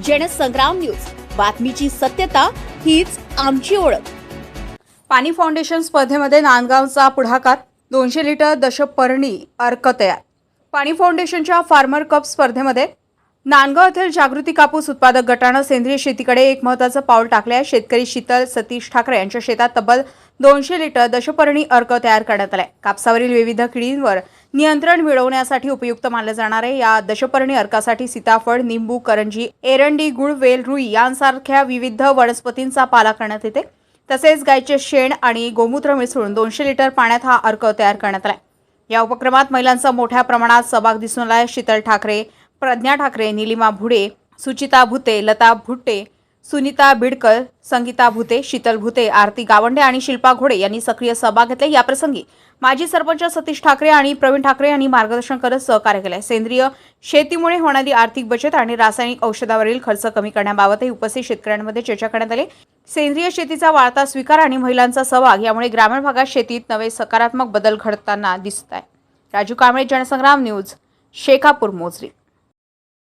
Jansangram news, बातमीची सत्यता हीच आमची ओळख। पाणी फाउंडेशन स्पर्धेमध्ये नांदगावचा पुढाकार, 200 लिटर दशपर्णी अर्क तयार। पाणी फाउंडेशनच्या फार्मर कप स्पर्धेमध्ये नांदगाव येथील जागृती कापूस उत्पादक गटानं सेंद्रिय शेतीकडे एक महत्त्वाचं पाऊल टाकले आहे। शेतकरी शीतल सतीश ठाकरे यांच्या शेतात तब्बल 200 लिटर दशपर्णी अर्क तयार करण्यात आले। कापसावरील विविध किडींवर नियंत्रण मिळवण्यासाठी उपयुक्त मानले जाणारे या दशपर्णी अर्कासाठी सीताफळ, निंबू, करंजी, एरंडी, गुळ, वेल, रुई यांसारख्या विविध वनस्पतींचा पाला करण्यात येते। तसेच गायचे शेण आणि गोमूत्र मिसळून 200 लिटर पाण्यात हा अर्क तयार करण्यात आला। या उपक्रमात महिलांचा मोठ्या प्रमाणात सहभाग दिसून आला आहे। शीतल ठाकरे, प्रज्ञा ठाकरे, नीलिमा भुडे, सुचिता भुते, लता भुट्टे, सुनीता बिडकर, संगीता भुते, शीतल भुते, आरती गावंडे आणि शिल्पा घोडे यांनी सक्रिय सहभाग घेतला। या प्रसंगी माजी सरपंच सतीश ठाकरे आणि प्रवीण ठाकरे यांनी मार्गदर्शन करत सहकार्य केले। सेंद्रिय शेतीमुळे होणारी आर्थिक बचत आणि रासायनिक औषधावरील खर्च कमी करण्याबाबतही उपस्थित शेतकऱ्यांमध्ये चर्चा करण्यात आली। सेंद्रिय शेतीचा वाढता स्वीकार आणि महिलांचा सहभाग यामुळे ग्रामीण भागात शेतीत नवे सकारात्मक बदल घडताना दिसत आहे। राजू कांबळे, जनसंग्राम न्यूज, शेखापूर, मोजरी।